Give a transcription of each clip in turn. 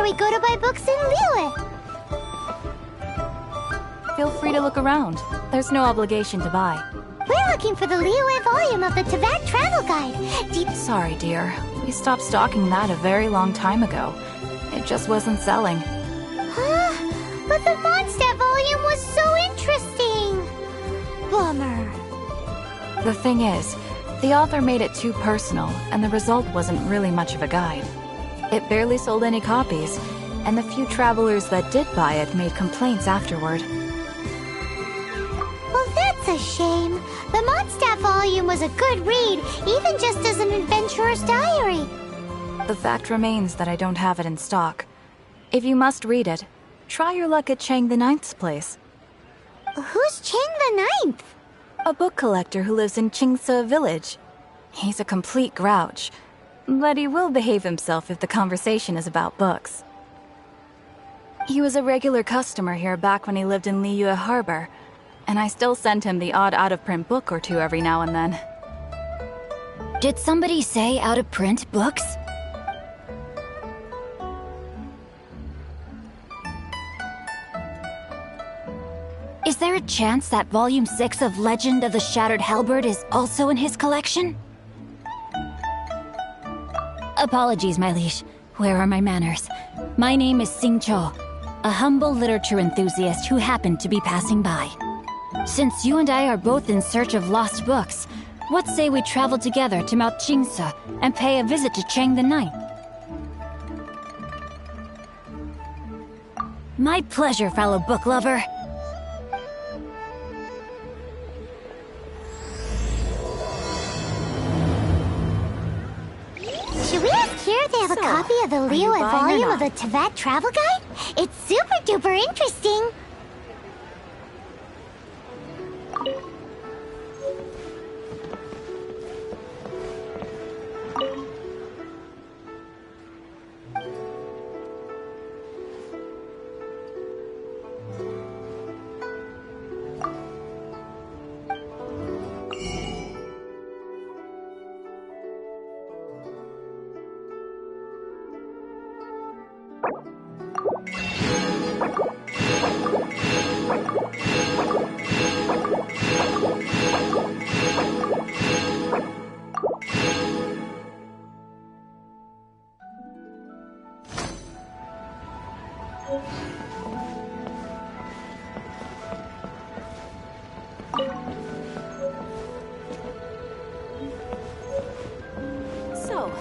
we go to buy books in Liyue. Feel free to look around. There's no obligation to buy. We're looking for the Liyue volume of the Teyvat Travel Guide. Sorry, dear. We stopped stocking that a very long time ago. It just wasn't selling. Huh? But the Mondstadt volume was so interesting! Bummer. The thing is, the author made it too personal, and the result wasn't really much of a guide. It barely sold any copies, and the few travelers that did buy it made complaints afterward. Well, that's a shame. The Mondstadt volume was a good read, even just as an adventurer's diary. The fact remains that I don't have it in stock. If you must read it, try your luck at Chang the Ninth's place. Who's Chang the Ninth? A book collector who lives in Qingse village. He's a complete grouch, but he will behave himself if the conversation is about books. He was a regular customer here back when he lived in Liyue Harbor, and I still send him the odd out-of-print book or two every now and then. Did somebody say out-of-print books? Is there a chance that Volume 6 of Legend of the Shattered Halberd is also in his collection? Apologies, my liege. Where are my manners? My name is Sing Cho, a humble literature enthusiast who happened to be passing by. Since you and I are both in search of lost books, what say we travel together to Mount Qingse and pay a visit to Chang the Ninth? My pleasure, fellow book lover. Should we ask here if they have a copy of the Liyue volume of the Teyvat Travel Guide? It's super duper interesting. So,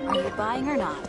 are you buying or not?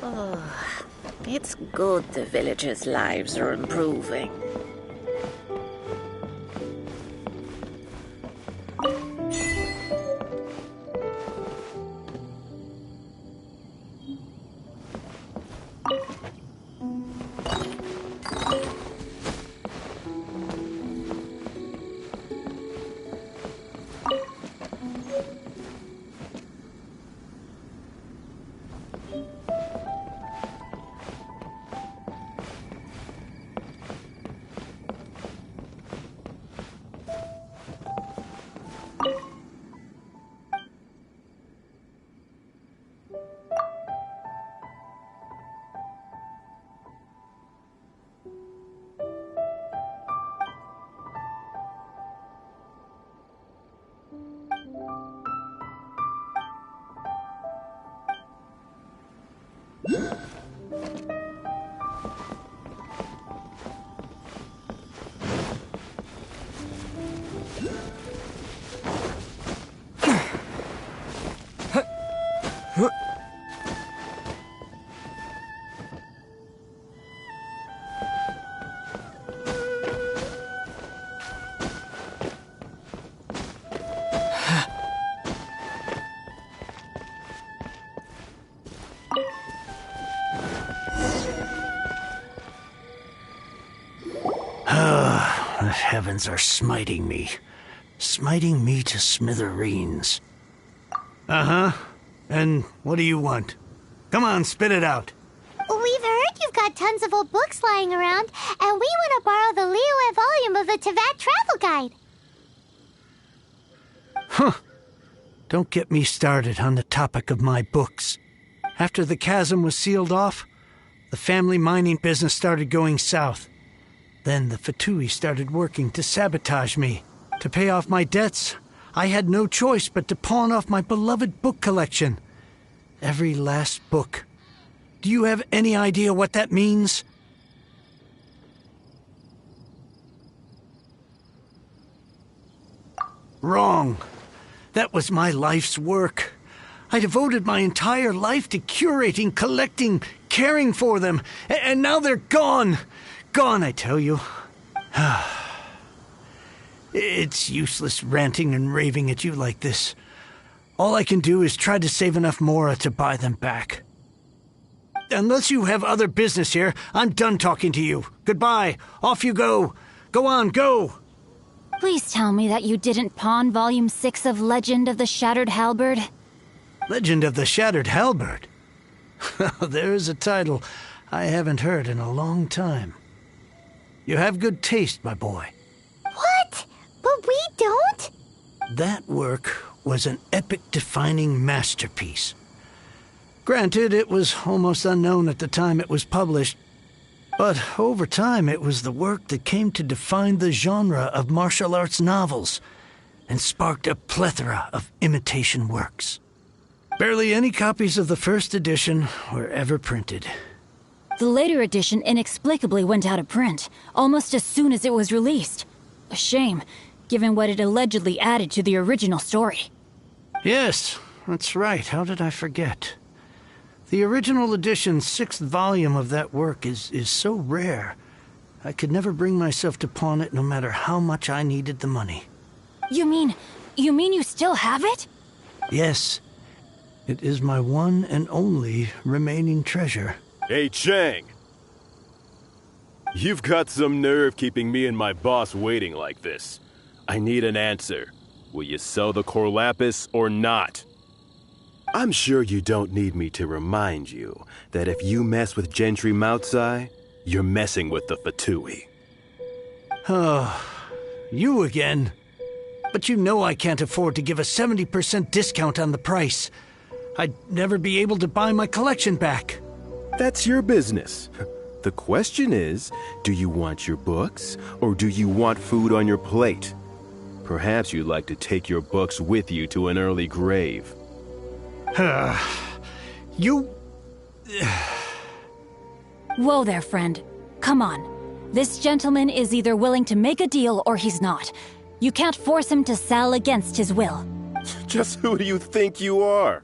Oh, it's good the villagers' lives are improving. heavens are smiting me. Smiting me to smithereens. Uh-huh. And what do you want? Come on, spit it out. We've heard you've got tons of old books lying around, and we want to borrow the Liyue volume of the Teyvat Travel Guide. Huh. Don't get me started on the topic of my books. After the chasm was sealed off, the family mining business started going south. Then the Fatui started working to sabotage me. To pay off my debts, I had no choice but to pawn off my beloved book collection. Every last book. Do you have any idea what that means? Wrong. That was my life's work. I devoted my entire life to curating, collecting, caring for them, and now they're gone. Gone, I tell you. It's useless ranting and raving at you like this. All I can do is try to save enough Mora to buy them back. Unless you have other business here, I'm done talking to you. Goodbye. Off you go. Go on, go. Please tell me that you didn't pawn Volume 6 of Legend of the Shattered Halberd. Legend of the Shattered Halberd? There's a title I haven't heard in a long time. You have good taste, my boy. What? But we don't? That work was an epic-defining masterpiece. Granted, it was almost unknown at the time it was published, but over time it was the work that came to define the genre of martial arts novels and sparked a plethora of imitation works. Barely any copies of the first edition were ever printed. The later edition inexplicably went out of print, almost as soon as it was released. A shame, given what it allegedly added to the original story. Yes, that's right. How did I forget? The original edition's 6th volume of that work is so rare, I could never bring myself to pawn it no matter how much I needed the money. You mean you still have it? Yes. It is my one and only remaining treasure. Hey, Chang! You've got some nerve keeping me and my boss waiting like this. I need an answer. Will you sell the core lapis or not? I'm sure you don't need me to remind you that if you mess with Gentry Moutsai, you're messing with the Fatui. Oh, you again. But you know I can't afford to give a 70% discount on the price. I'd never be able to buy my collection back. That's your business. The question is, do you want your books, or do you want food on your plate? Perhaps you'd like to take your books with you to an early grave. You... Whoa there, friend. Come on. This gentleman is either willing to make a deal or he's not. You can't force him to sell against his will. Just who do you think you are?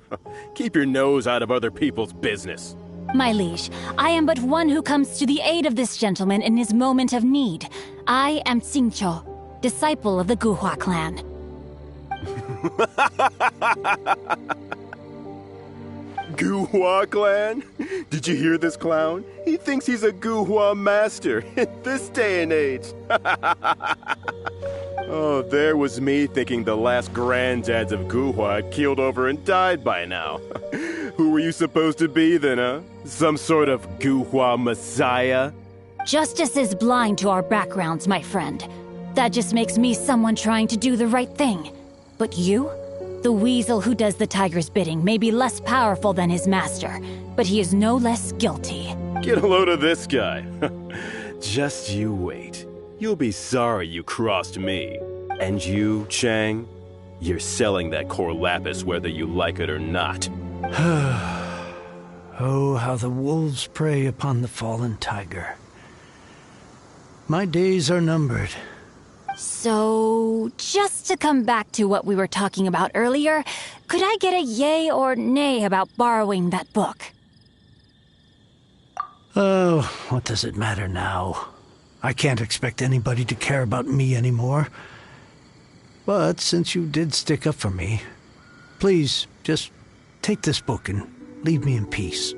Keep your nose out of other people's business. My liege, I am but one who comes to the aid of this gentleman in his moment of need. I am Xingqiu, disciple of the Guhua clan. Guhua clan? Did you hear this clown? He thinks he's a Guhua master in this day and age. Oh, there was me thinking the last granddads of Guhua had keeled over and died by now. Who were you supposed to be then, huh? Some sort of Guhua messiah? Justice is blind to our backgrounds, my friend. That just makes me someone trying to do the right thing. But you? The weasel who does the tiger's bidding may be less powerful than his master, but he is no less guilty. Get a load of this guy. Just you wait. You'll be sorry you crossed me. And you, Chang, you're selling that core lapis whether you like it or not. Oh, how the wolves prey upon the fallen tiger. My days are numbered. So, just to come back to what we were talking about earlier, could I get a yay or nay about borrowing that book? Oh, what does it matter now? I can't expect anybody to care about me anymore. But since you did stick up for me, please, just take this book and leave me in peace.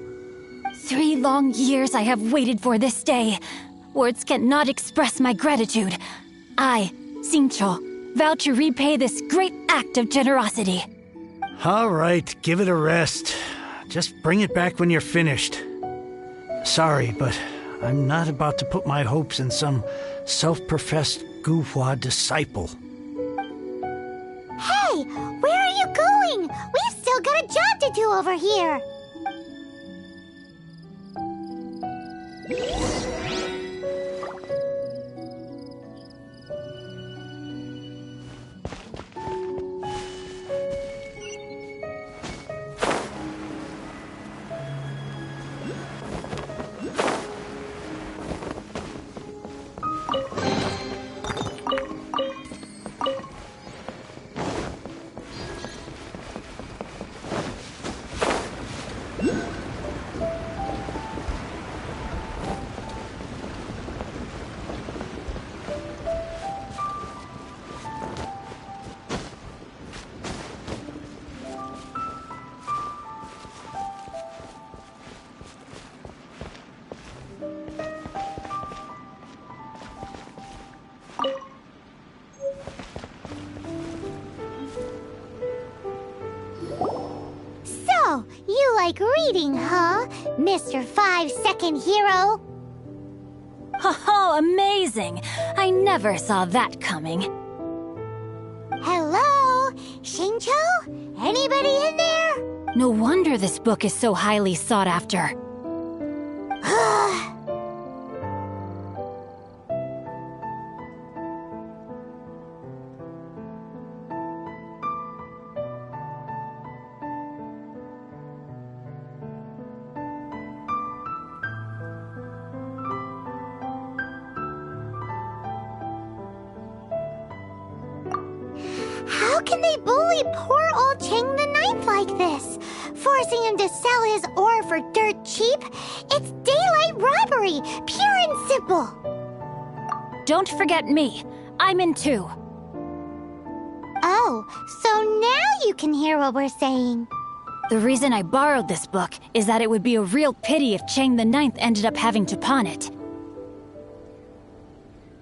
3 long years I have waited for this day. Words cannot express my gratitude. I, Xingqiu, vow to repay this great act of generosity. All right, give it a rest. Just bring it back when you're finished. Sorry, but I'm not about to put my hopes in some self-professed Guhua disciple. Hey, where are you going? We've still got a job to do over here. So, you like reading, huh, Mr. 5-second hero? Oh, amazing! I never saw that coming. Hello? Xingqiu? Anybody in there? No wonder this book is so highly sought after. How can they bully poor old Cheng the Ninth like this? Forcing him to sell his ore for dirt cheap? It's daylight robbery, pure and simple. Don't forget me. I'm in too. Oh, so now you can hear what we're saying. The reason I borrowed this book is that it would be a real pity if Cheng the Ninth ended up having to pawn it.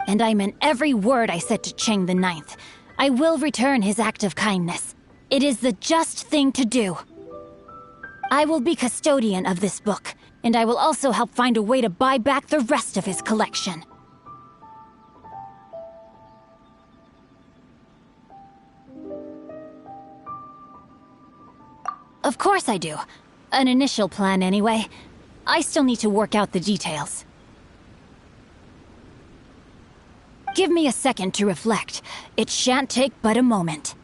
And I meant every word I said to Cheng the Ninth. I will return his act of kindness. It is the just thing to do. I will be custodian of this book, and I will also help find a way to buy back the rest of his collection. Of course I do. An initial plan anyway. I still need to work out the details. Give me a second to reflect. It shan't take but a moment.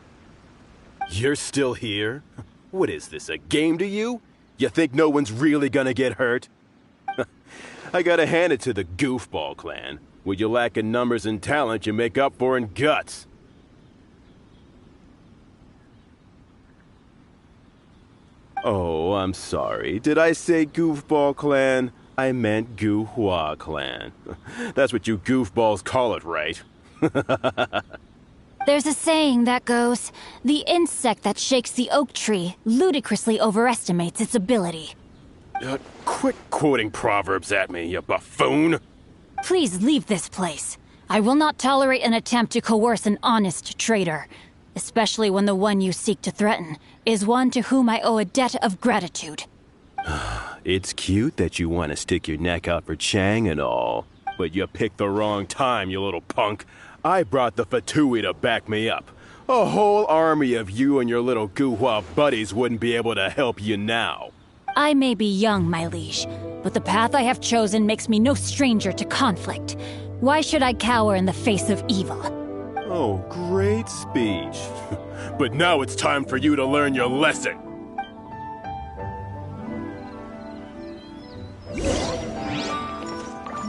You're still here? What is this, a game to you? You think no one's really gonna get hurt? I gotta hand it to the Goofball clan. What you lack in numbers and talent, you make up for in guts. Oh, I'm sorry. Did I say Goofball clan? I meant Guhua clan. That's what you goofballs call it, right? There's a saying that goes, the insect that shakes the oak tree ludicrously overestimates its ability. Quit quoting proverbs at me, you buffoon! Please leave this place. I will not tolerate an attempt to coerce an honest trader, especially when the one you seek to threaten is one to whom I owe a debt of gratitude. It's cute that you want to stick your neck out for Chang and all, but you picked the wrong time, you little punk. I brought the Fatui to back me up. A whole army of you and your little Guhua buddies wouldn't be able to help you now. I may be young, my liege, but the path I have chosen makes me no stranger to conflict. Why should I cower in the face of evil? Oh, great speech. But now it's time for you to learn your lesson.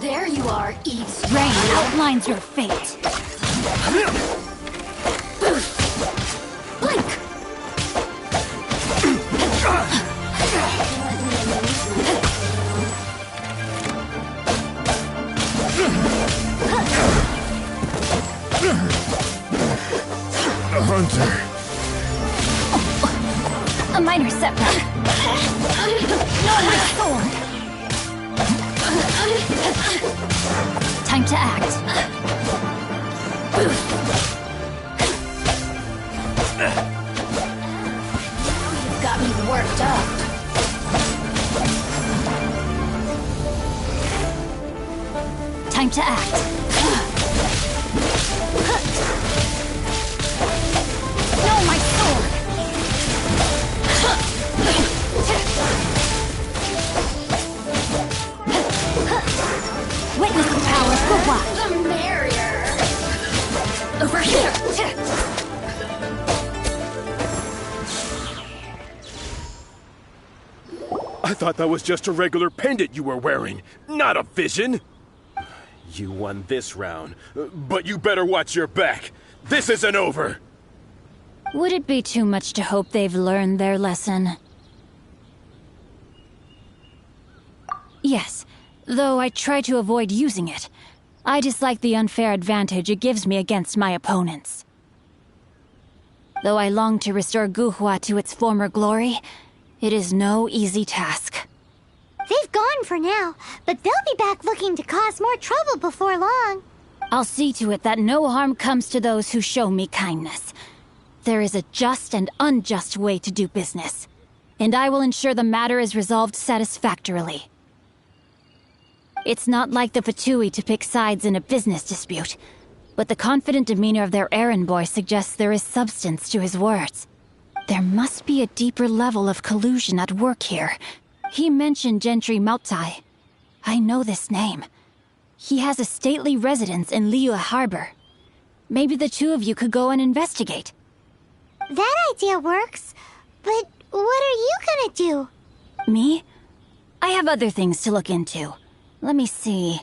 There you are, Eve's rain outlines your fate. Blink! A hunter. A minor setback. No, my sword! Time to act. You've got me worked up. Time to act. No, my sword! Witness the power of the watch. The merrier. Over here. I thought that was just a regular pendant you were wearing, not a vision. You won this round, but you better watch your back. This isn't over. Would it be too much to hope they've learned their lesson? Yes, though I try to avoid using it. I dislike the unfair advantage it gives me against my opponents. Though I long to restore Guhua to its former glory, it is no easy task. They've gone for now, but they'll be back looking to cause more trouble before long. I'll see to it that no harm comes to those who show me kindness. There is a just and unjust way to do business, and I will ensure the matter is resolved satisfactorily. It's not like the Fatui to pick sides in a business dispute, but the confident demeanor of their errand boy suggests there is substance to his words. There must be a deeper level of collusion at work here. He mentioned Gentry Maotai. I know this name. He has a stately residence in Liyue Harbor. Maybe the two of you could go and investigate. That idea works, but what are you gonna do? Me? I have other things to look into. Let me see.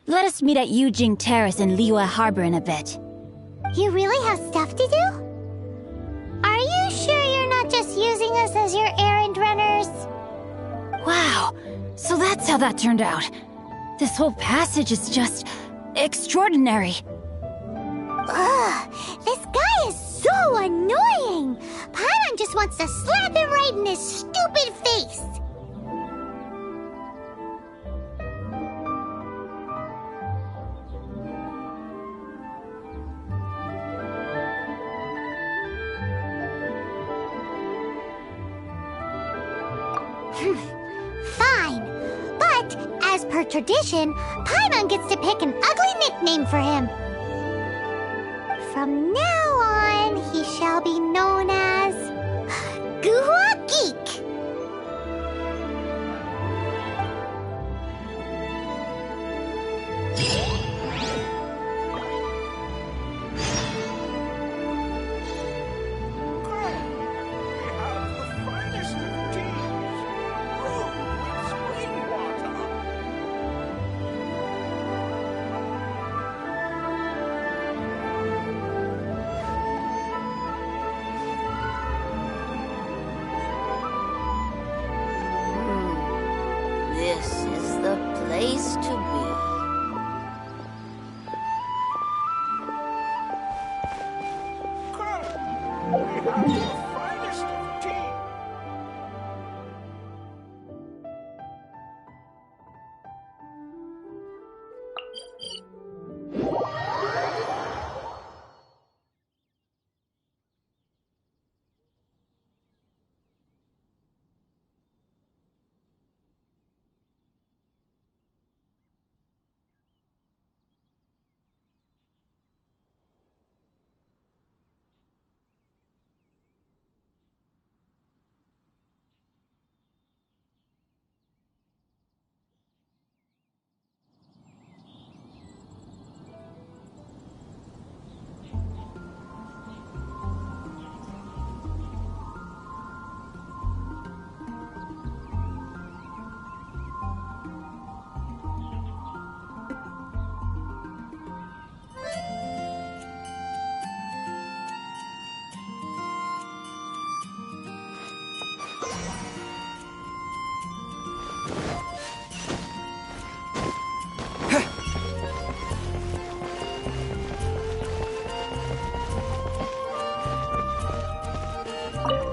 Let us meet at Yujing Terrace in Liyue Harbor in a bit. You really have stuff to do? Are you sure you're not just using us as your errand runners? Wow, so that's how that turned out. This whole passage is just extraordinary. Ugh, this guy is so annoying! Paimon just wants to slap him right in his stupid face! Fine, but as per tradition, Paimon gets to pick an ugly nickname for him. From now on, he shall be known as Guhua Geek. This is the place to be.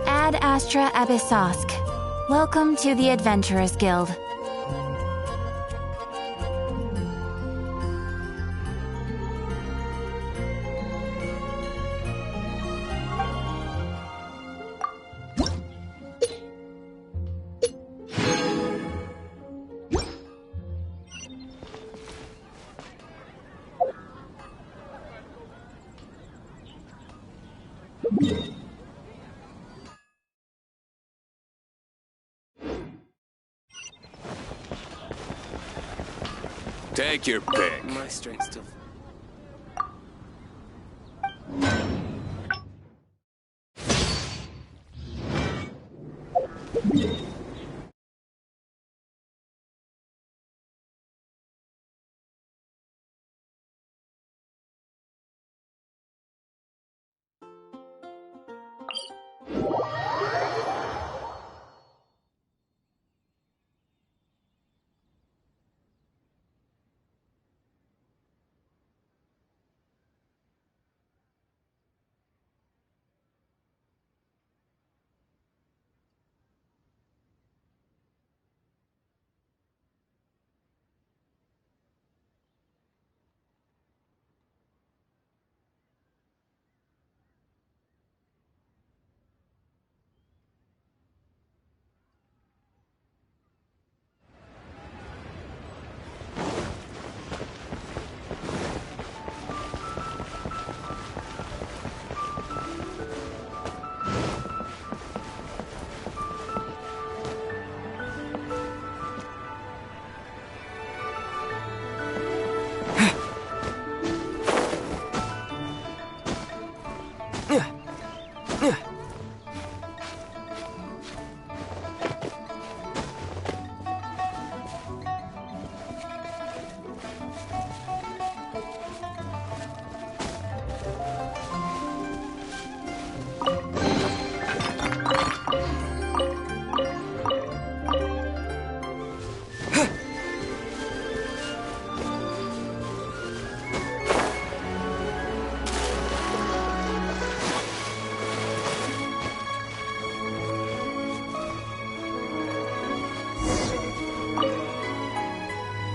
Ad Astra Abyssosk. Welcome to the Adventurers Guild. Take your pick. My strength still...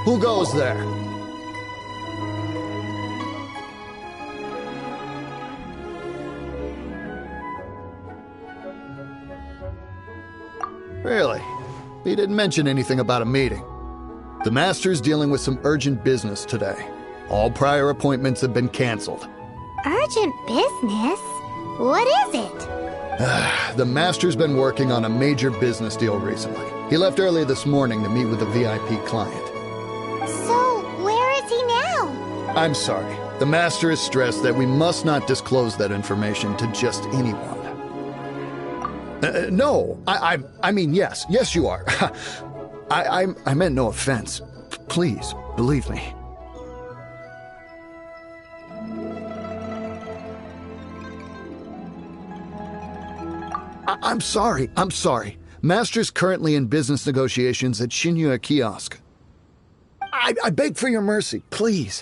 Who goes there? Really? He didn't mention anything about a meeting. The Master's dealing with some urgent business today. All prior appointments have been canceled. Urgent business? What is it? The Master's been working on a major business deal recently. He left early this morning to meet with a VIP client. So, where is he now? I'm sorry. The Master is stressed that we must not disclose that information to just anyone. No, I mean, yes. Yes, you are. I meant no offense. Please, believe me. I'm sorry. Master's currently in business negotiations at Shinya Kiosk. I beg for your mercy, please.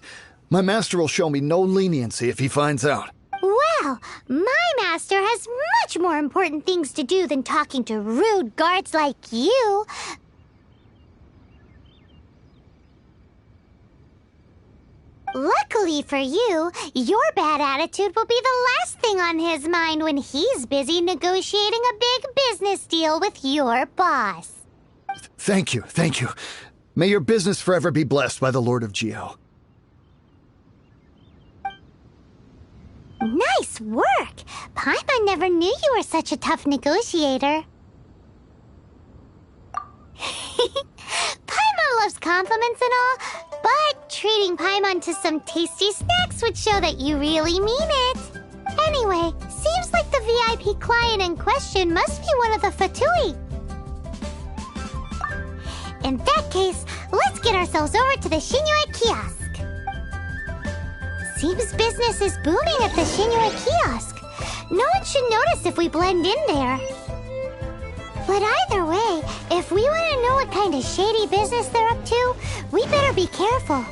My master will show me no leniency if he finds out. Well, my master has much more important things to do than talking to rude guards like you. Luckily for you, your bad attitude will be the last thing on his mind when he's busy negotiating a big business deal with your boss. Thank you. May your business forever be blessed by the Lord of Geo. Nice work! Paimon never knew you were such a tough negotiator. Paimon loves compliments and all, but treating Paimon to some tasty snacks would show that you really mean it. Anyway, seems like the VIP client in question must be one of the Fatui. In that case, let's get ourselves over to the Shinue Kiosk. Seems business is booming at the Shinue Kiosk. No one should notice if we blend in there. But either way, if we want to know what kind of shady business they're up to, we better be careful.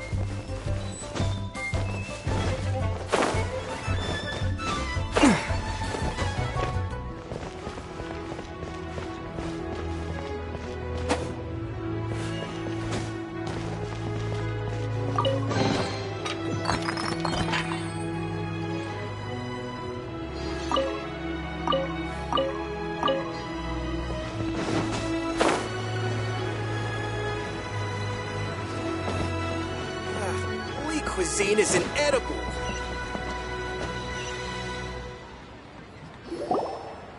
Cuisine is inedible.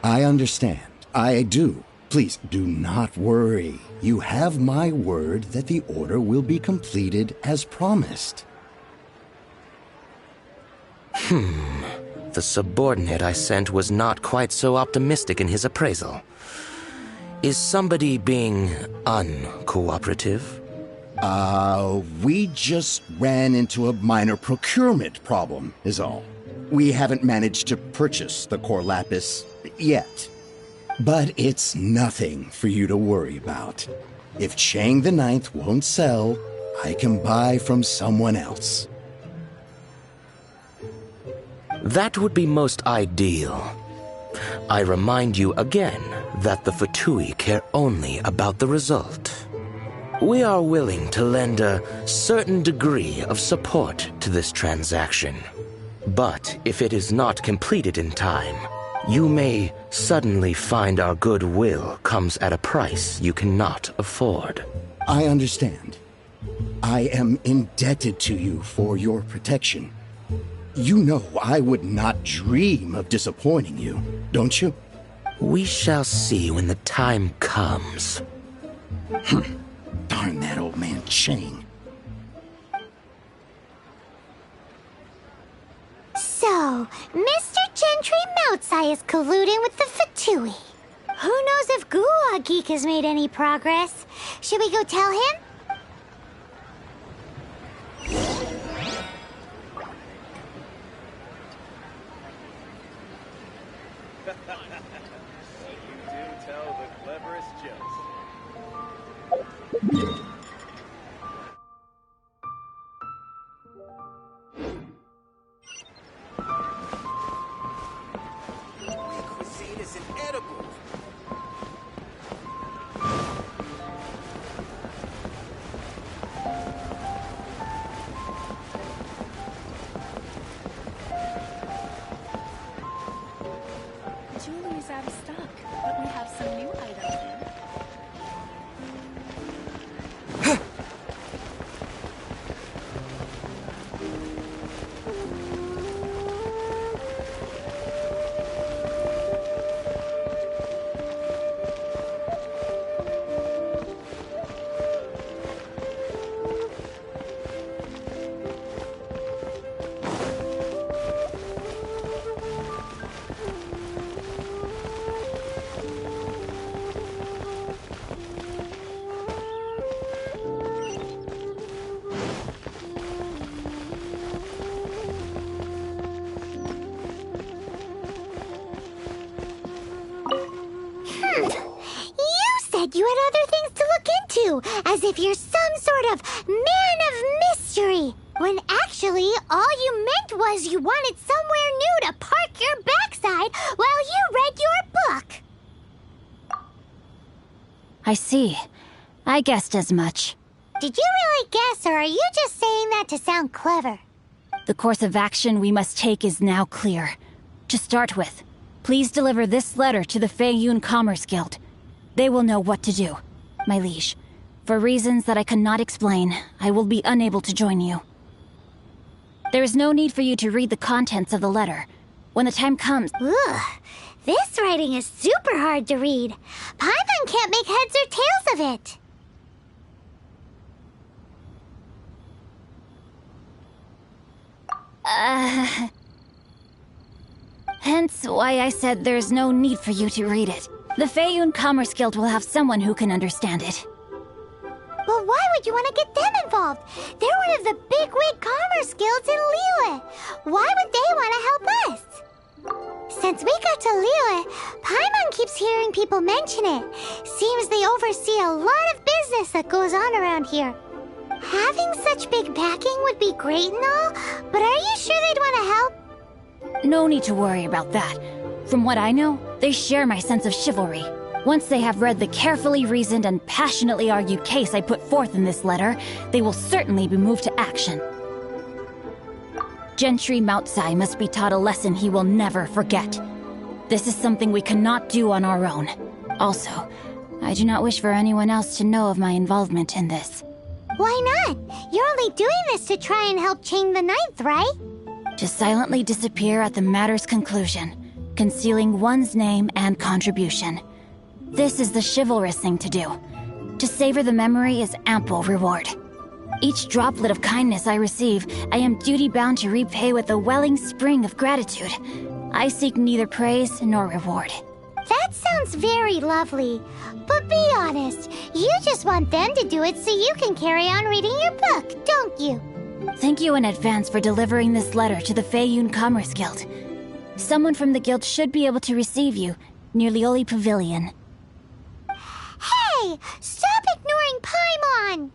I understand. I do. Please, do not worry. You have my word that the order will be completed as promised. The subordinate I sent was not quite so optimistic in his appraisal. Is somebody being uncooperative? We just ran into a minor procurement problem, is all. We haven't managed to purchase the core lapis yet. But it's nothing for you to worry about. If Chang the Ninth won't sell, I can buy from someone else. That would be most ideal. I remind you again that the Fatui care only about the result. We are willing to lend a certain degree of support to this transaction. But if it is not completed in time, you may suddenly find our goodwill comes at a price you cannot afford. I understand. I am indebted to you for your protection. You know I would not dream of disappointing you, don't you? We shall see when the time comes. Darn that old man Chang. So, Mr. Gentry Moutsai is colluding with the Fatui. Who knows if Gulag Geek has made any progress? Should we go tell him? You do tell the cleverest jokes. Cuisine is inedible. Jewelry's out of stock, but we have some new items in. You had other things to look into, as if you're some sort of man of mystery, when actually all you meant was you wanted somewhere new to park your backside while you read your book. I see. I guessed as much. Did you really guess, or are you just saying that to sound clever? The course of action we must take is now clear. To start with, please deliver this letter to the Feiyun Commerce Guild. They will know what to do. My liege, for reasons that I cannot explain, I will be unable to join you. There is no need for you to read the contents of the letter. When the time comes... Ugh, this writing is super hard to read. Paimon can't make heads or tails of it. Hence why I said there's no need for you to read it. The Feiyun Commerce Guild will have someone who can understand it. But why would you want to get them involved? They're one of the bigwig commerce guilds in Liyue. Why would they want to help us? Since we got to Liyue, Paimon keeps hearing people mention it. Seems they oversee a lot of business that goes on around here. Having such big backing would be great and all, but are you sure they'd want to help? No need to worry about that. From what I know, they share my sense of chivalry. Once they have read the carefully reasoned and passionately argued case I put forth in this letter, they will certainly be moved to action. Gentry Moutsai must be taught a lesson he will never forget. This is something we cannot do on our own. Also, I do not wish for anyone else to know of my involvement in this. Why not? You're only doing this to try and help Chang the Ninth, right? To silently disappear at the matter's conclusion. concealing one's name and contribution. This is the chivalrous thing to do. To savor the memory is ample reward. Each droplet of kindness I receive, I am duty-bound to repay with a welling spring of gratitude. I seek neither praise nor reward. That sounds very lovely. But be honest, you just want them to do it so you can carry on reading your book, don't you? Thank you in advance for delivering this letter to the Feiyun Commerce Guild. Someone from the guild should be able to receive you near Lioli Pavilion. Hey! Stop ignoring Paimon!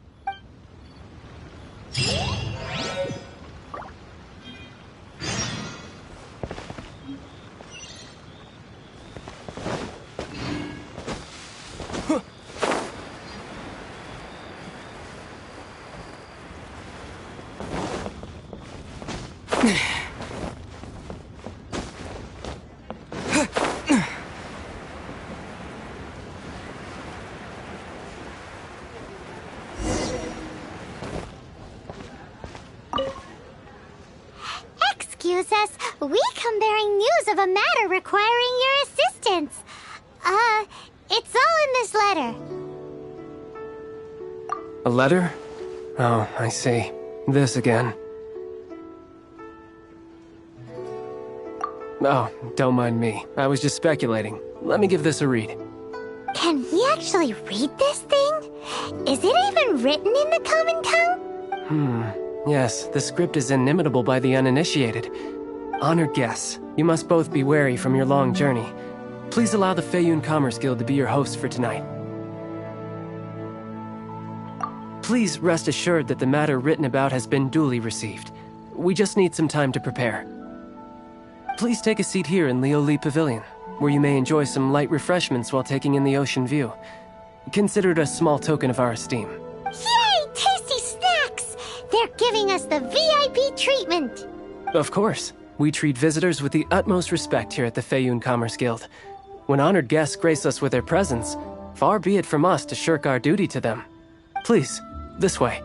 Excuse us, we come bearing news of a matter requiring your assistance. It's all in this letter. A letter? Oh, I see. This again. Oh, don't mind me. I was just speculating. Let me give this a read. Can he actually read this thing? Is it even written in the common tongue? Yes, the script is inimitable by the uninitiated. Honored guests, you must both be wary from your long journey. Please allow the Feiyun Commerce Guild to be your host for tonight. Please rest assured that the matter written about has been duly received. We just need some time to prepare. Please take a seat here in Lioli Pavilion, where you may enjoy some light refreshments while taking in the ocean view. Consider it a small token of our esteem. Yay! Tasty snacks! They're giving us the VIP treatment! Of course. We treat visitors with the utmost respect here at the Feiyun Commerce Guild. When honored guests grace us with their presence, far be it from us to shirk our duty to them. Please, this way.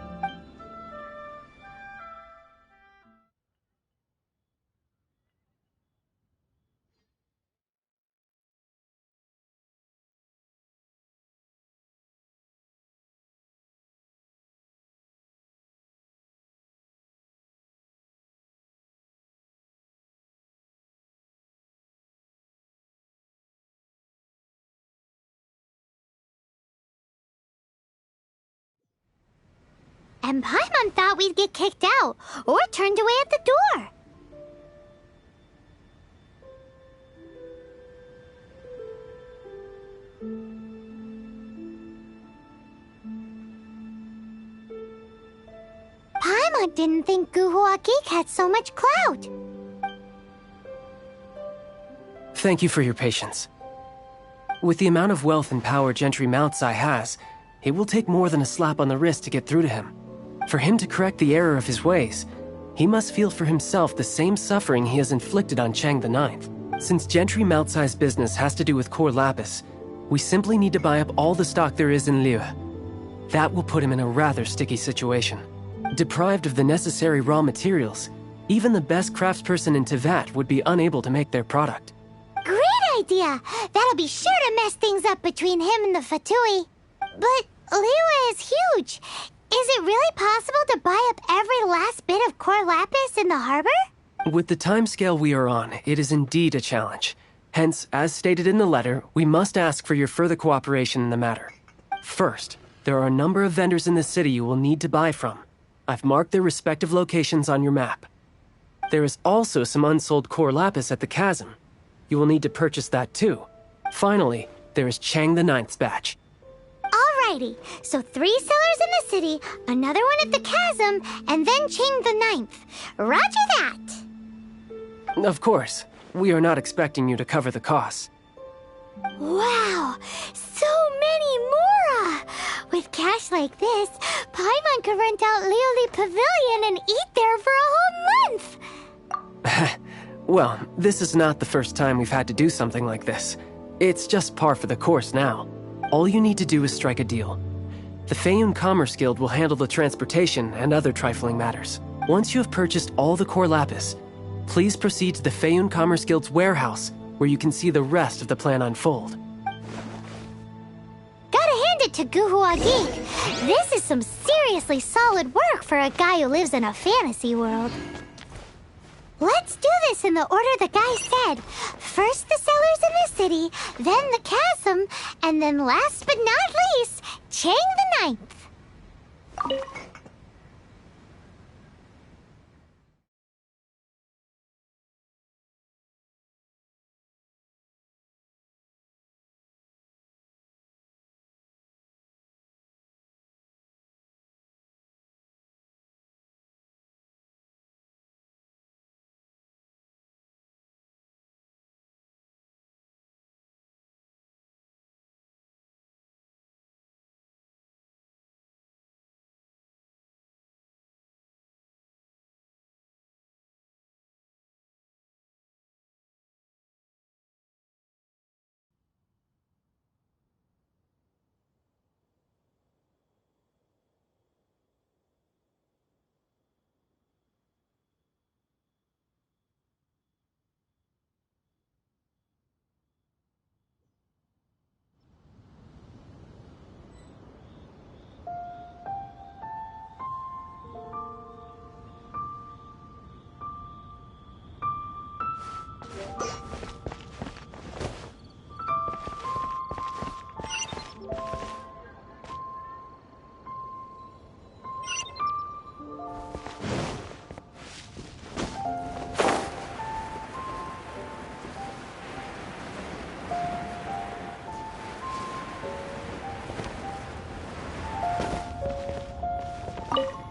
And Paimon thought we'd get kicked out, or turned away at the door. Paimon didn't think Guhua Geek had so much clout. Thank you for your patience. With the amount of wealth and power Gentry Moutsai has, it will take more than a slap on the wrist to get through to him. For him to correct the error of his ways, he must feel for himself the same suffering he has inflicted on Chang the Ninth. Since Gentry Moutsai's business has to do with core lapis, we simply need to buy up all the stock there is in Liu. That will put him in a rather sticky situation. Deprived of the necessary raw materials, even the best craftsperson in Tevat would be unable to make their product. Great idea! That'll be sure to mess things up between him and the Fatui. But Liu is huge. Is it really possible to buy up every last bit of core lapis in the harbor? With the timescale we are on, it is indeed a challenge. Hence, as stated in the letter, we must ask for your further cooperation in the matter. First, there are a number of vendors in the city you will need to buy from. I've marked their respective locations on your map. There is also some unsold core lapis at the chasm. You will need to purchase that too. Finally, there is Chang the Ninth's batch. Alrighty, so 3 sellers in the city, another one at the chasm, and then Chang the Ninth. Roger that! Of course. We are not expecting you to cover the costs. Wow, so many mora! With cash like this, Paimon could rent out Lioli Pavilion and eat there for a whole month! Well, this is not the first time we've had to do something like this. It's just par for the course now. All you need to do is strike a deal. The Feiyun Commerce Guild will handle the transportation and other trifling matters. Once you have purchased all the core lapis, please proceed to the Feiyun Commerce Guild's warehouse, where you can see the rest of the plan unfold. Gotta hand it to Guhua Geek. This is some seriously solid work for a guy who lives in a fantasy world. Let's do this in the order the guy said. First the cellars in the city, then the chasm, and then last but not least, Chang the Ninth.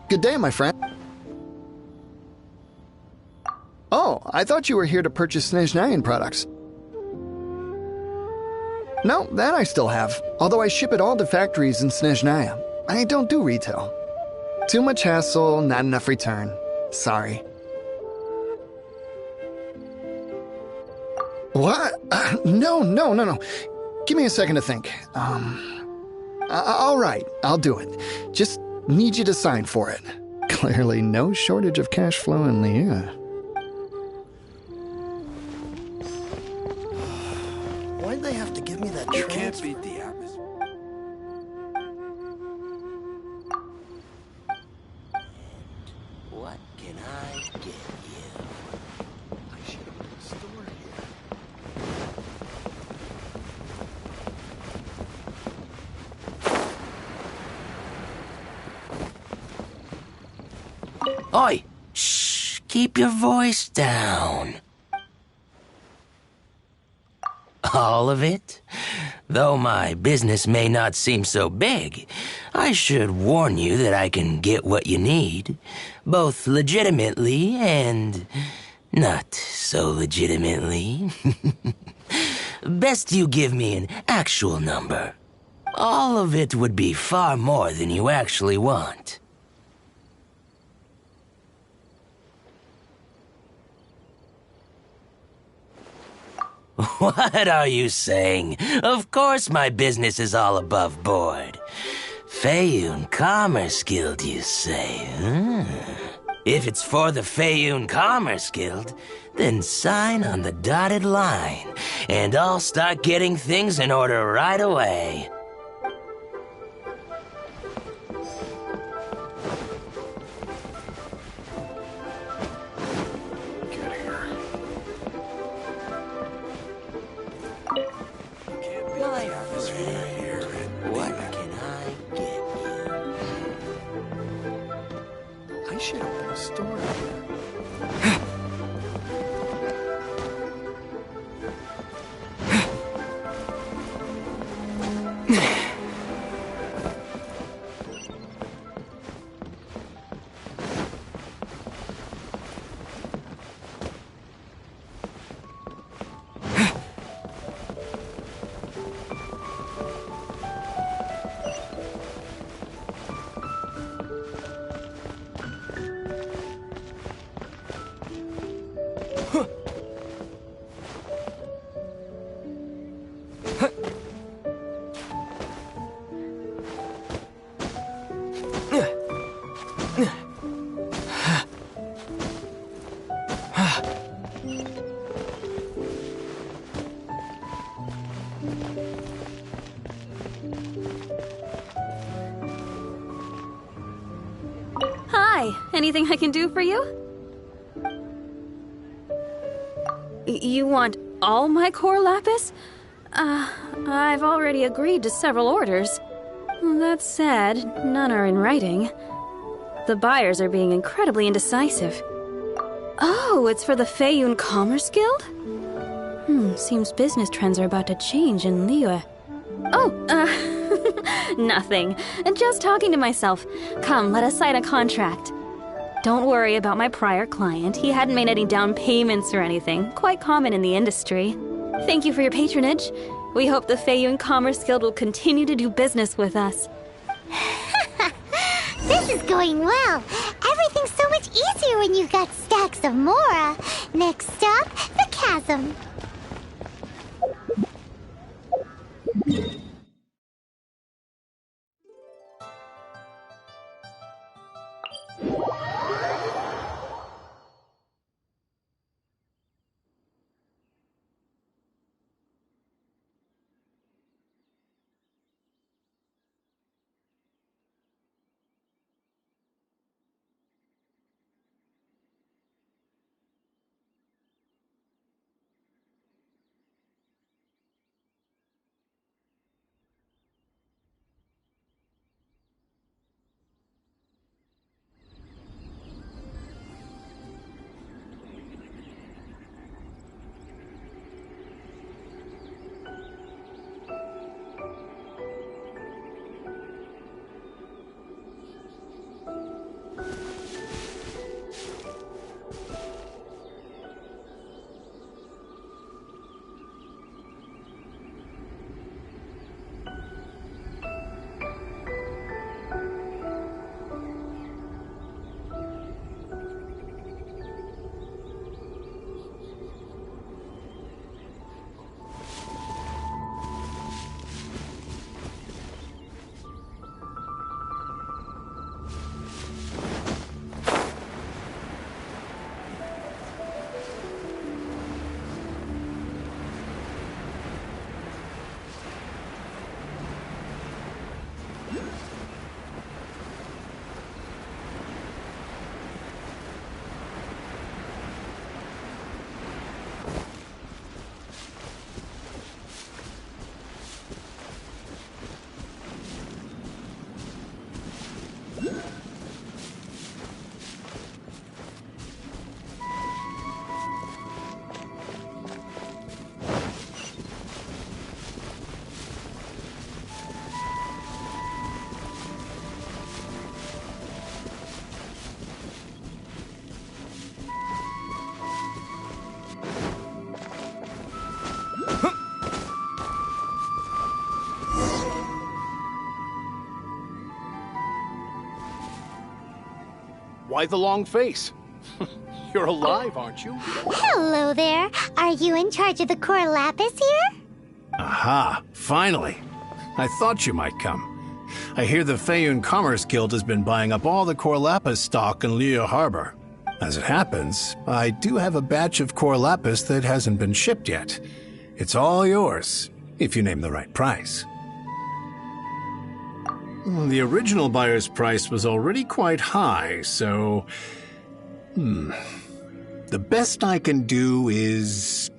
Good day, my friend. Oh, I thought you were here to purchase Snezhnayan products. No, that I still have, although I ship it all to factories in Snezhnaya. I don't do retail. Too much hassle, not enough return. Sorry. What? No. Give me a second to think. All right, I'll do it. Just need you to sign for it. Clearly no shortage of cash flow in Liyue. Why'd they have to give me that transfer? You can't beat the atmosphere. What can I get you? I should have put a store here. Oi! Shh! Keep your voice down. All of it? Though my business may not seem so big, I should warn you that I can get what you need, both legitimately and not so legitimately. Best you give me an actual number. All of it would be far more than you actually want. What are you saying? Of course my business is all above board. Feiyun Commerce Guild, you say? If it's for the Feiyun Commerce Guild, then sign on the dotted line, and I'll start getting things in order right away. What can I get you? I should open a store here. Anything I can do for you? You want all my core lapis? I've already agreed to several orders. That said, none are in writing. The buyers are being incredibly indecisive. Oh, it's for the Feiyun Commerce Guild? Seems business trends are about to change in Liyue. Oh, nothing. Just talking to myself. Come, let us sign a contract. Don't worry about my prior client. He hadn't made any down payments or anything. Quite common in the industry. Thank you for your patronage. We hope the Feiyun Commerce Guild will continue to do business with us. This is going well. Everything's so much easier when you've got stacks of Mora. Next stop, the chasm. Why the long face? You're alive, aren't you? Hello there. Are you in charge of the core lapis here? Aha, finally. I thought you might come. I hear the Feiyun Commerce Guild has been buying up all the core lapis stock in Liyue Harbor. As it happens, I do have a batch of core lapis that hasn't been shipped yet. It's all yours, if you name the right price. The original buyer's price was already quite high, so... The best I can do is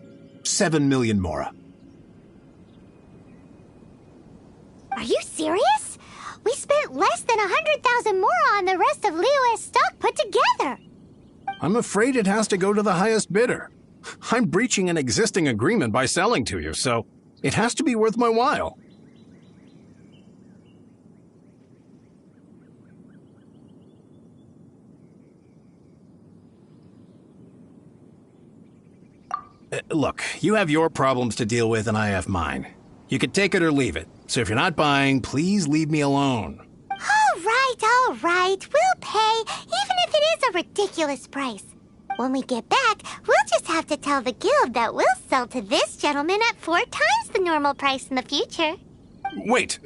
7 million Mora. Are you serious? We spent less than 100,000 Mora on the rest of Liyue's stock put together. I'm afraid it has to go to the highest bidder. I'm breaching an existing agreement by selling to you, so it has to be worth my while. Look, you have your problems to deal with and I have mine. You can take it or leave it. So if you're not buying, please leave me alone. All right. We'll pay, even if it is a ridiculous price. When we get back, we'll just have to tell the guild that we'll sell to this gentleman at 4 times the normal price in the future. Wait,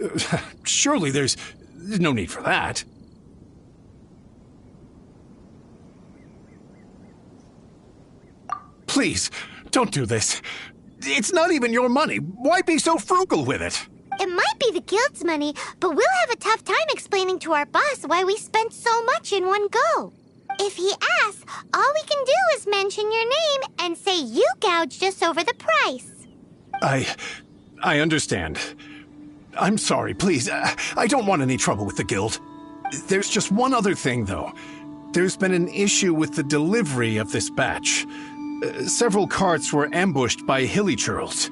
surely there's no need for that. Please, don't do this. It's not even your money. Why be so frugal with it? It might be the guild's money, but we'll have a tough time explaining to our boss why we spent so much in one go. If he asks, all we can do is mention your name and say you gouged us over the price. I understand. I'm sorry, please. I don't want any trouble with the guild. There's just one other thing, though. There's been an issue with the delivery of this batch. Several carts were ambushed by hilly churls.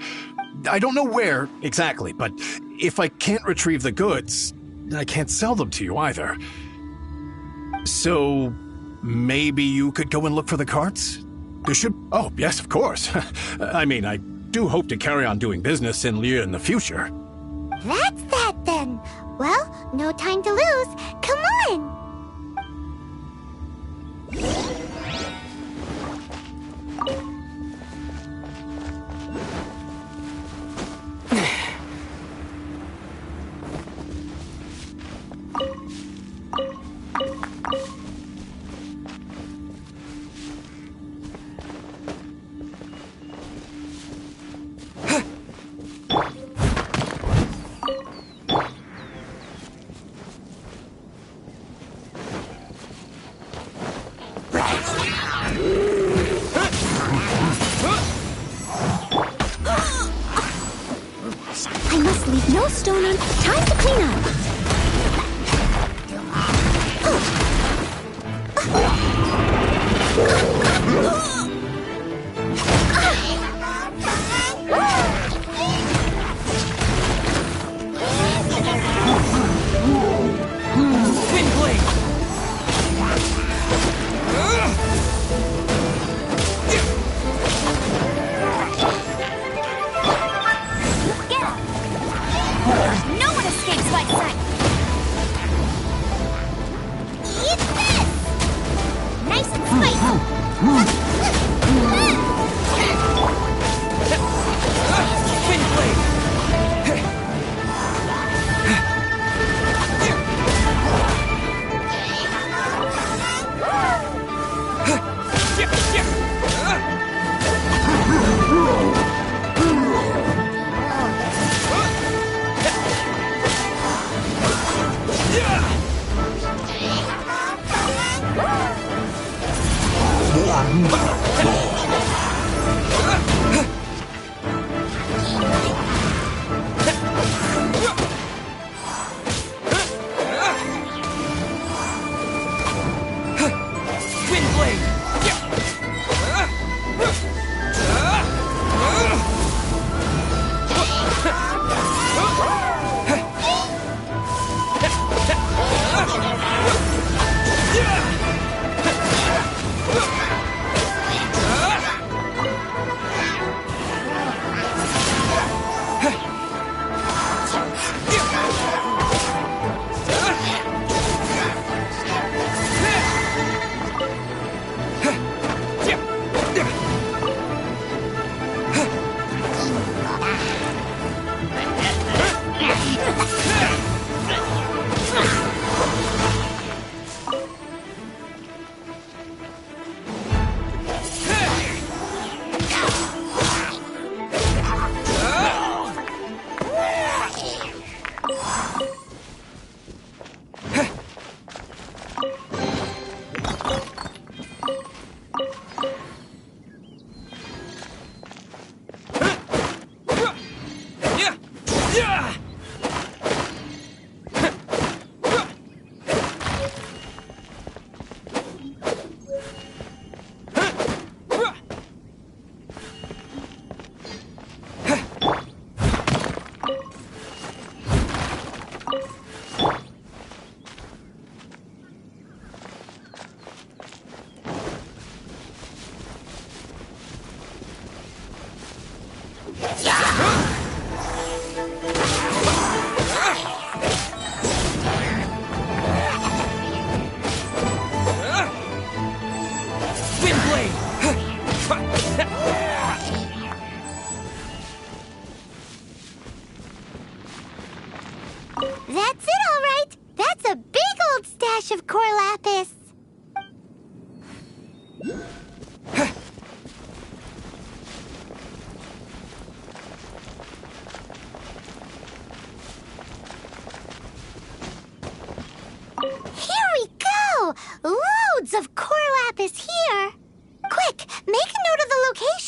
I don't know where exactly, but if I can't retrieve the goods, I can't sell them to you either. So, maybe you could go and look for the carts? There should... Oh, yes, of course. I mean, I do hope to carry on doing business in Liyue in the future. That's that then. Well, no time to lose. Come on! I must leave no stone unturned. Time to clean up. Spin blade! No one escapes my sight!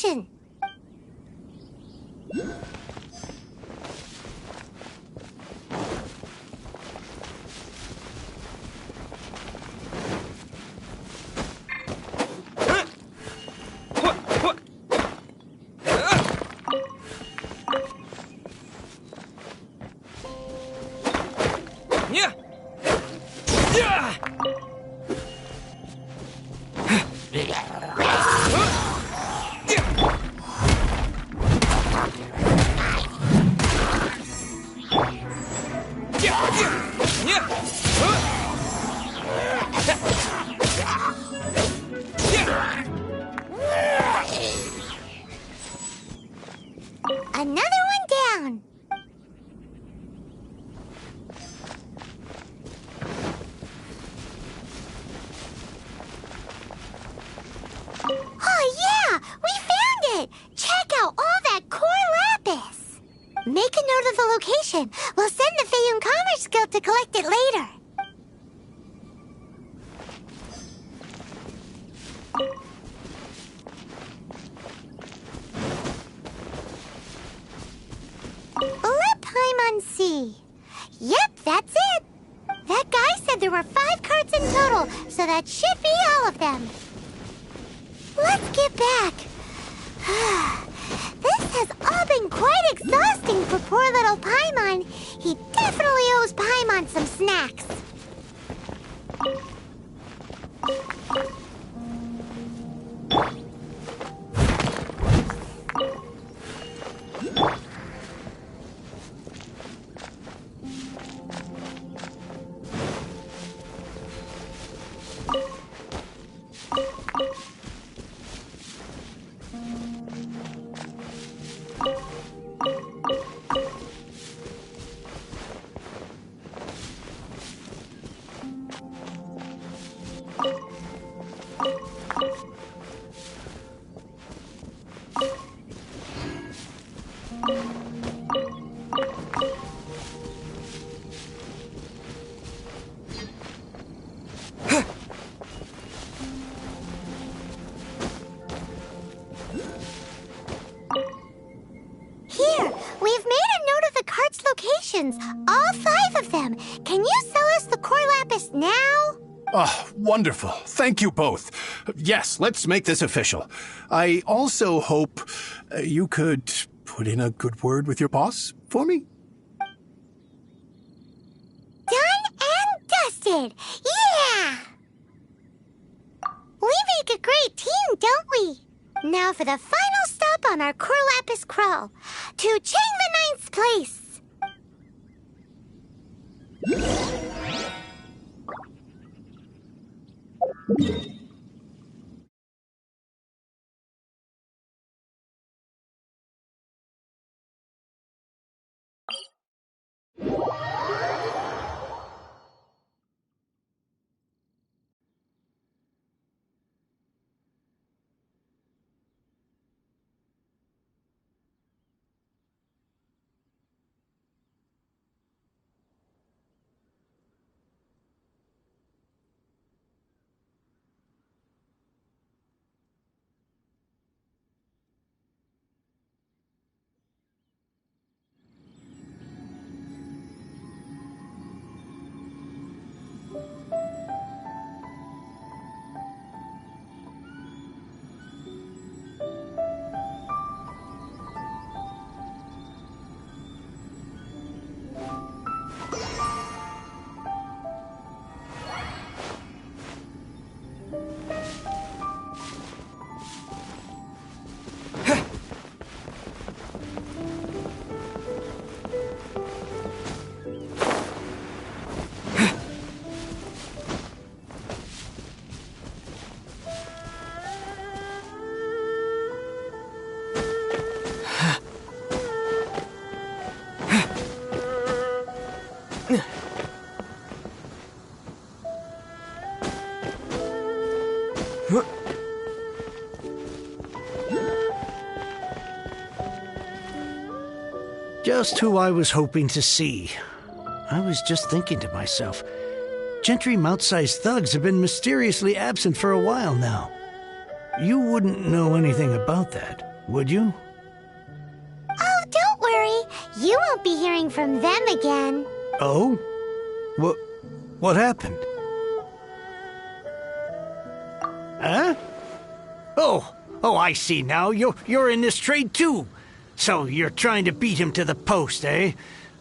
location. Another one down. Oh yeah, we found it. Check out all that core lapis. Make a note of the location. We'll send the Feiyun Commerce Guild to collect it later. Let Paimon see. Yep, that's it. That guy said there were 5 carts in total, so that should be all of them. Let's get back. This has all been quite exhausting for poor little Paimon. He definitely owes Paimon some snacks. All 5 of them. Can you sell us the core lapis now? Oh, wonderful. Thank you both. Yes, let's make this official. I also hope you could put in a good word with your boss for me. Done and dusted. Yeah! We make a great team, don't we? Now for the final stop on our core lapis crawl. To Chang the Ninth's place. Just who I was hoping to see. I was just thinking to myself, Gentry Mount-sized thugs have been mysteriously absent for a while now. You wouldn't know anything about that. would you? Oh, don't worry. You won't be hearing from them again. Oh? What happened? Huh? Oh, I see now. You're in this trade too. So you're trying to beat him to the post, eh?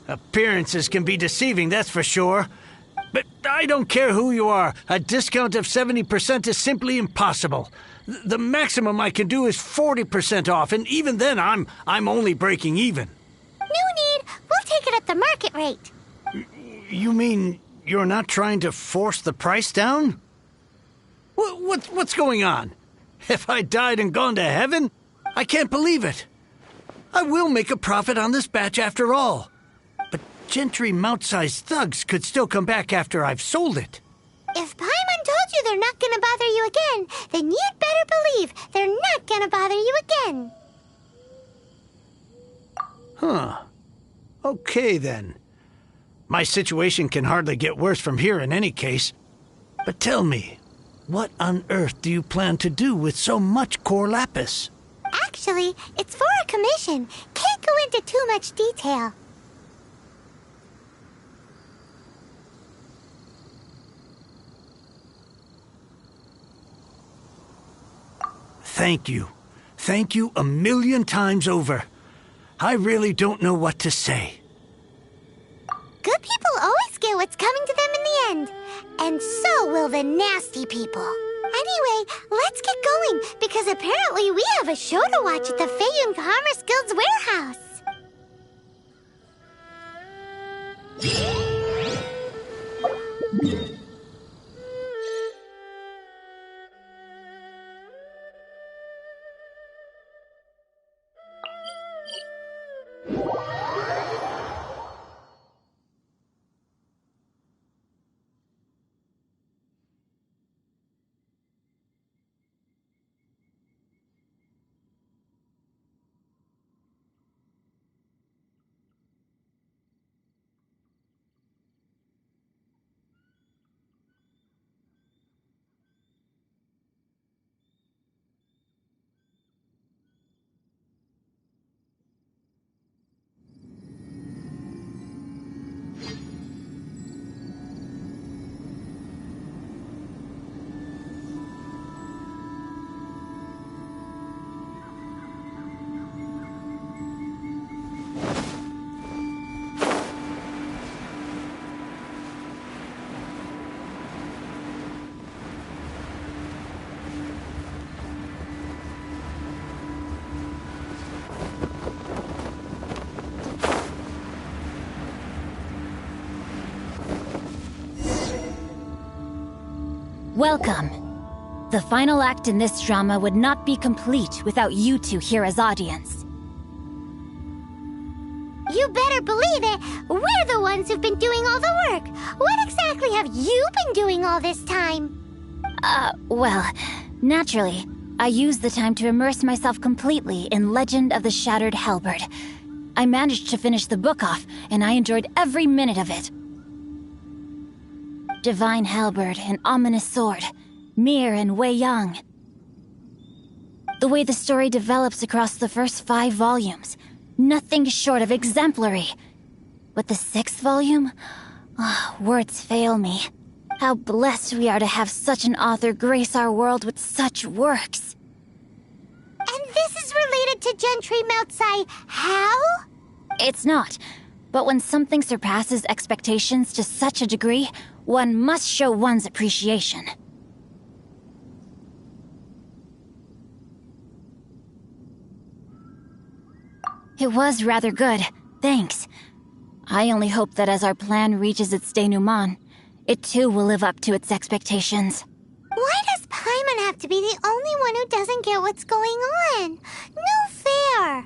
Appearances can be deceiving, that's for sure. But I don't care who you are. A discount of 70% is simply impossible. The maximum I can do is 40% off, and even then I'm only breaking even. No need. We'll take it at the market rate. You mean you're not trying to force the price down? What's going on? Have I died and gone to heaven? I can't believe it. I will make a profit on this batch after all. But Gentry mount-sized thugs could still come back after I've sold it. If Paimon told you they're not gonna bother you again, then you'd better believe they're not gonna bother you again. Huh. Okay, then. My situation can hardly get worse from here in any case. But tell me, what on earth do you plan to do with so much core lapis? Actually, it's for a commission. Can't go into too much detail. Thank you. Thank you 1,000,000 times over. I really don't know what to say. Good people always get what's coming to them in the end. And so will the nasty people. Anyway, let's get going, because apparently we have a show to watch at the Feiyun Commerce Guild's warehouse. Welcome. The final act in this drama would not be complete without you two here as audience. You better believe it. We're the ones who've been doing all the work. What exactly have you been doing all this time? Well, naturally, I used the time to immerse myself completely in Legend of the Shattered Halberd. I managed to finish the book off, and I enjoyed every minute of it. Divine Halberd, an ominous sword, Mir and Wei Yang. The way the story develops across the first 5 volumes, nothing short of exemplary. But the 6th volume? Words fail me. How blessed we are to have such an author grace our world with such works. And this is related to Gentry Moutsai how? It's not. But when something surpasses expectations to such a degree, one must show one's appreciation. It was rather good, thanks. I only hope that as our plan reaches its denouement, it too will live up to its expectations. Why does Paimon have to be the only one who doesn't get what's going on? No fair.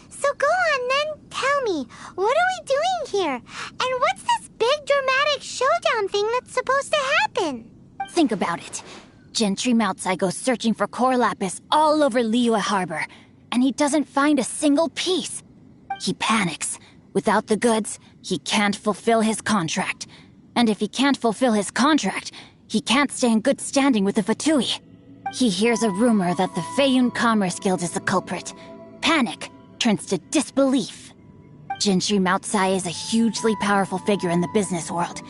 So go on then, tell me, what are we doing here? And what's this big dramatic showdown thing that's supposed to happen? Think about it. Gentry Moutsai goes searching for core lapis all over Liyue Harbor, and he doesn't find a single piece. He panics. Without the goods, he can't fulfill his contract. And if he can't fulfill his contract, he can't stay in good standing with the Fatui. He hears a rumor that the Feiyun Commerce Guild is the culprit. Panic turns to disbelief. Gentry Moutsai is a hugely powerful figure in the business world.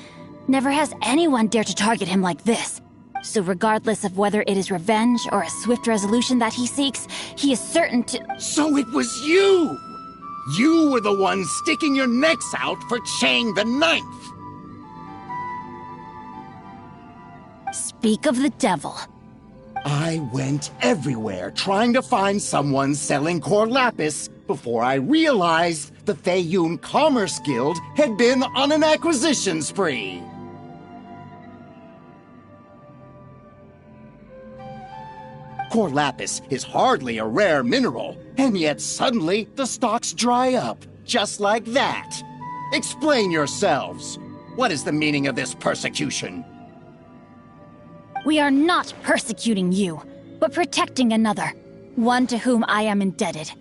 Never has anyone dared to target him like this. So regardless of whether it is revenge or a swift resolution that he seeks, he is certain to— So it was you! You were the one sticking your necks out for Chang the Ninth! Speak of the devil. I went everywhere trying to find someone selling core lapis before I realized the Feiyun Commerce Guild had been on an acquisition spree. Core lapis is hardly a rare mineral, and yet suddenly the stocks dry up, just like that. Explain yourselves. What is the meaning of this persecution? We are not persecuting you, but protecting another, one to whom I am indebted.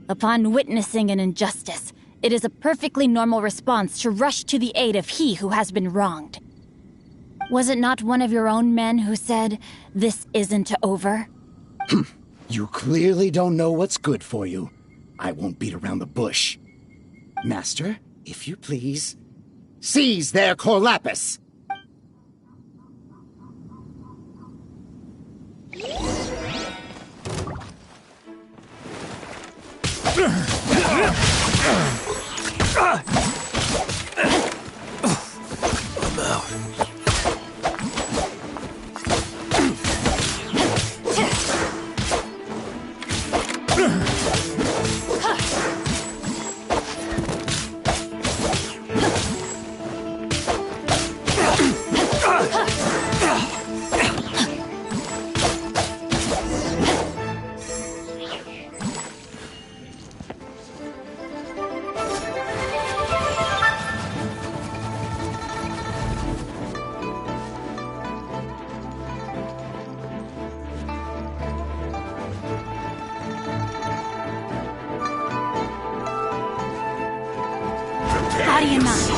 Upon witnessing an injustice, it is a perfectly normal response to rush to the aid of he who has been wronged. Was it not one of your own men who said, "This isn't over"? You clearly don't know what's good for you. I won't beat around the bush. Master, if you please, seize their core lapis! I'm out. Body and mind.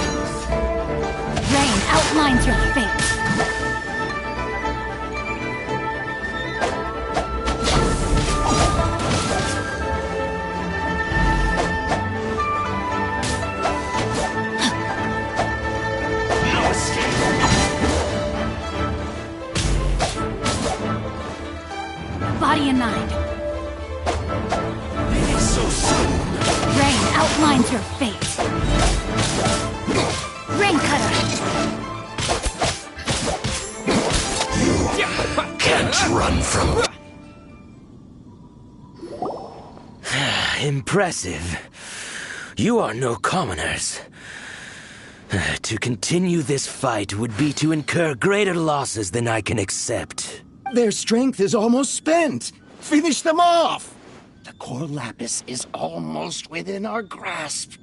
Rain outlines your fate. No escape. Body and mind. So soon. Rain outlines your fate. Rain cutter. Can't run from... Impressive. You are no commoners. To continue this fight would be to incur greater losses than I can accept. Their strength is almost spent. Finish them off! The core lapis is almost within our grasp.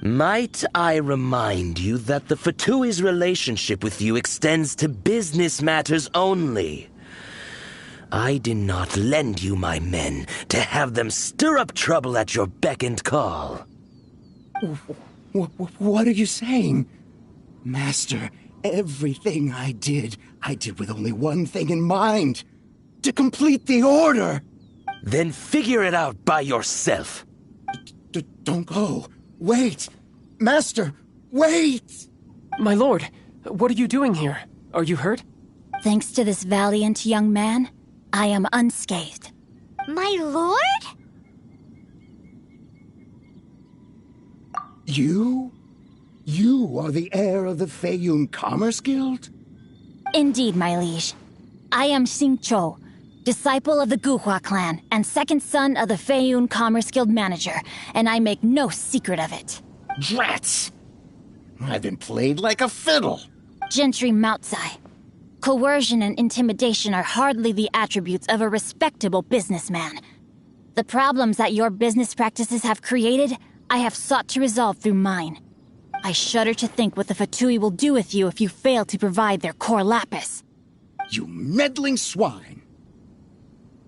Might I remind you that the Fatui's relationship with you extends to business matters only? I did not lend you my men to have them stir up trouble at your beck and call. What are you saying? Master, everything I did with only one thing in mind. To complete the order! Then figure it out by yourself. Don't go. Wait! Master, wait! My lord, what are you doing here? Are you hurt? Thanks to this valiant young man, I am unscathed. My lord? You? You are the heir of the Feiyun Commerce Guild? Indeed, my liege. I am Xingqiu, disciple of the Guhua clan and second son of the Feiyun Commerce Guild manager, and I make no secret of it. Drats! I've been played like a fiddle. Gentry Moutsai. Coercion and intimidation are hardly the attributes of a respectable businessman. The problems that your business practices have created, I have sought to resolve through mine. I shudder to think what the Fatui will do with you if you fail to provide their core lapis. You meddling swine!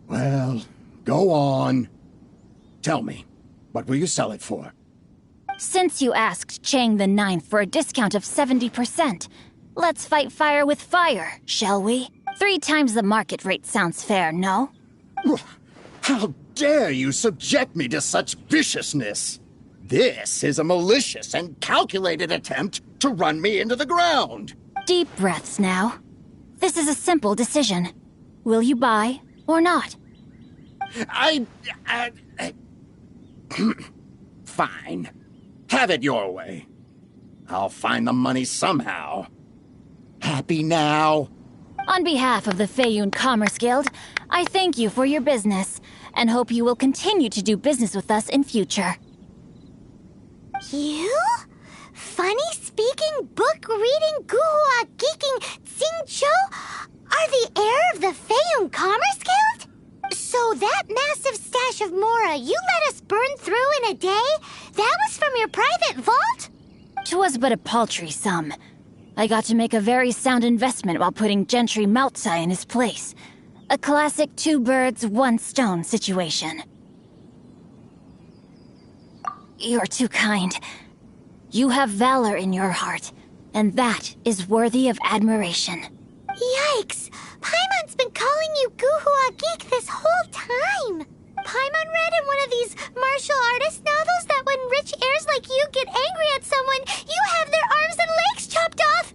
Well, go on. Tell me, what will you sell it for? Since you asked Chang the Ninth for a discount of 70%, let's fight fire with fire, shall we? 3 times the market rate sounds fair, no? How dare you subject me to such viciousness? This is a malicious and calculated attempt to run me into the ground. Deep breaths now. This is a simple decision. Will you buy or not? Fine. Have it your way. I'll find the money somehow. Happy now? On behalf of the Feiyun Commerce Guild, I thank you for your business and hope you will continue to do business with us in future. You? Funny-speaking, book-reading, guhua geeking Xingqiu are the heir of the Feiyun Commerce Guild? So that massive stash of Mora you let us burn through in a day, that was from your private vault? 'Twas but a paltry sum. I got to make a very sound investment while putting Gentry Maltsai in his place. A classic 2 birds, 1 stone situation. You're too kind. You have valor in your heart, and that is worthy of admiration. Yikes! Paimon's been calling you Guhua Geek this whole time! Paimon read in one of these martial artist novels that when rich heirs like you get angry at someone, you have their arms and legs chopped off!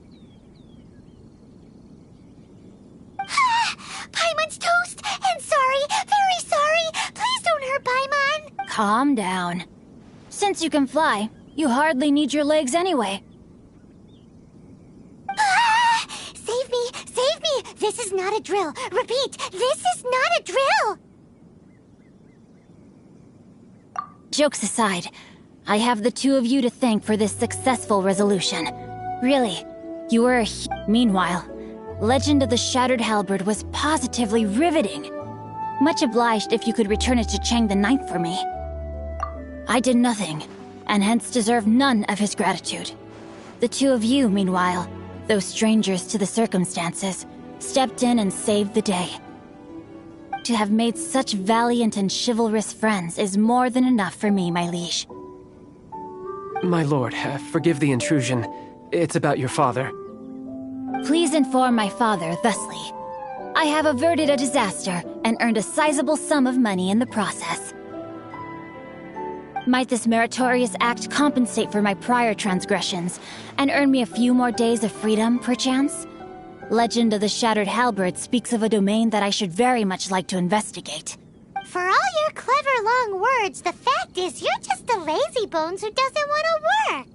Paimon's toast! And sorry, very sorry! Please don't hurt Paimon! Calm down. Since you can fly, you hardly need your legs anyway. Save me! Save me! This is not a drill! Repeat, this is not a drill! Jokes aside, I have the 2 of you to thank for this successful resolution. Really, you were Meanwhile, Legend of the Shattered Halberd was positively riveting. Much obliged if you could return it to Chang the Ninth for me. I did nothing, and hence deserve none of his gratitude. The 2 of you, meanwhile, though strangers to the circumstances, stepped in and saved the day. To have made such valiant and chivalrous friends is more than enough for me, my liege. My lord, forgive the intrusion. It's about your father. Please inform my father thusly. I have averted a disaster and earned a sizable sum of money in the process. Might this meritorious act compensate for my prior transgressions and earn me a few more days of freedom, perchance? Legend of the Shattered Halberd speaks of a domain that I should very much like to investigate. For all your clever long words, the fact is you're just a lazy bones who doesn't want to work.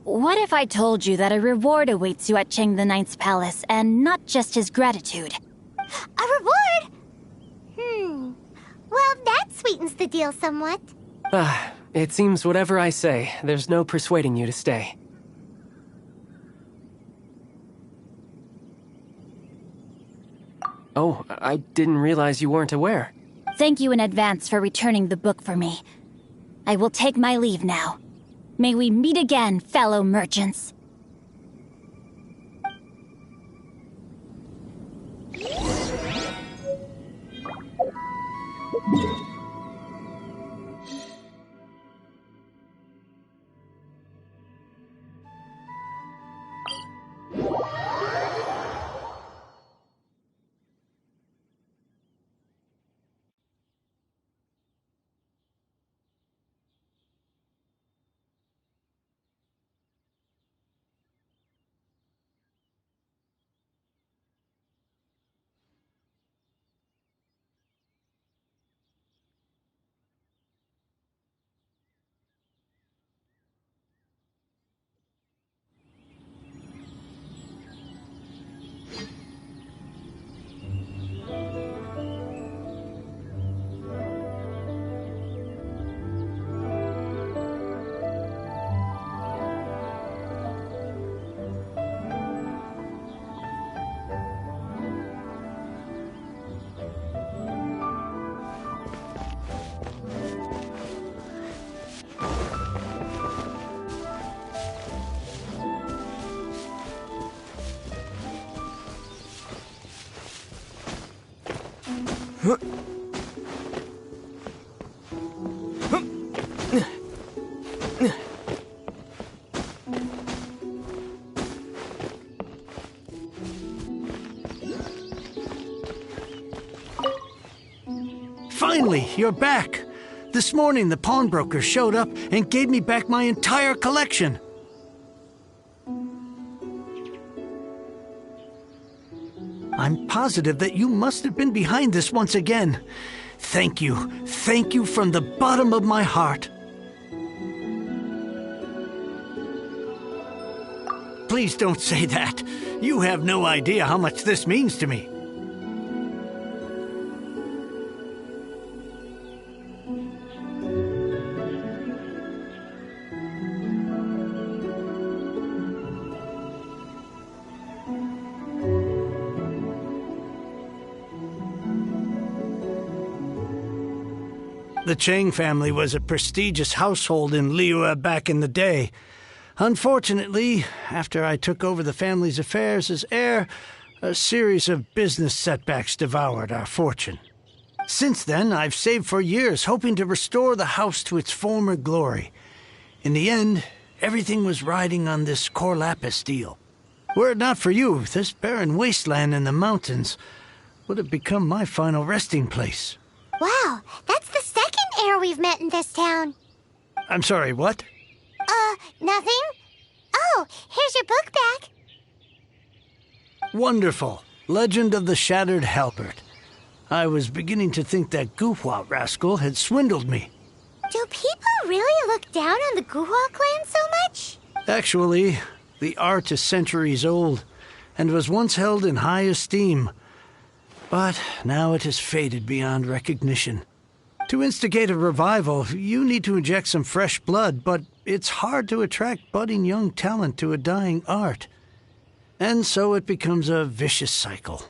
What if I told you that a reward awaits you at Chang the Ninth's palace, and not just his gratitude? A reward? Well, that sweetens the deal somewhat. It seems whatever I say, there's no persuading you to stay. Oh, I didn't realize you weren't aware. Thank you in advance for returning the book for me. I will take my leave now. May we meet again, fellow merchants. Finally, you're back. This morning, the pawnbroker showed up and gave me back my entire collection. I'm positive that you must have been behind this once again. Thank you. Thank you from the bottom of my heart. Please don't say that. You have no idea how much this means to me. The Chang family was a prestigious household in Liyue back in the day. Unfortunately, after I took over the family's affairs as heir, a series of business setbacks devoured our fortune. Since then, I've saved for years, hoping to restore the house to its former glory. In the end, everything was riding on this core lapis deal. Were it not for you, this barren wasteland in the mountains would have become my final resting place. Wow, that's the second heir we've met in this town. I'm sorry, what? Nothing? Oh, here's your book back. Wonderful. Legend of the Shattered Halberd. I was beginning to think that Guhua rascal had swindled me. Do people really look down on the Guhua clan so much? Actually, the art is centuries old and was once held in high esteem. But now it has faded beyond recognition. To instigate a revival, you need to inject some fresh blood, but it's hard to attract budding young talent to a dying art. And so it becomes a vicious cycle.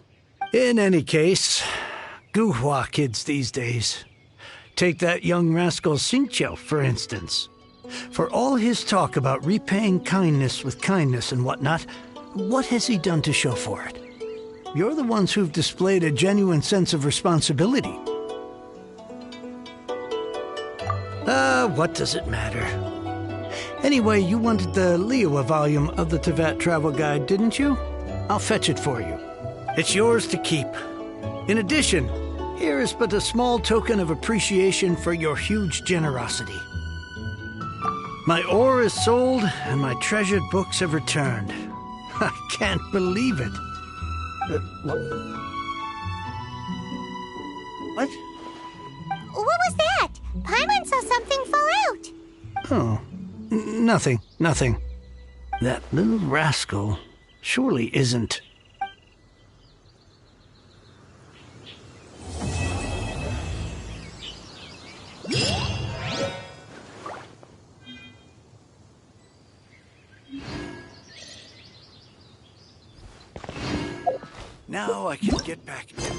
In any case, Guhua kids these days. Take that young rascal Xingqiu, for instance. For all his talk about repaying kindness with kindness and whatnot, what has he done to show for it? You're the ones who've displayed a genuine sense of responsibility. What does it matter? Anyway, you wanted the Liyue volume of the Teyvat travel guide, didn't you? I'll fetch it for you. It's yours to keep. In addition, here is but a small token of appreciation for your huge generosity. My ore is sold, and my treasured books have returned. I can't believe it. What? What was that? Paimon saw something fall out. Oh, nothing. That little rascal surely isn't. Now I can get back to it.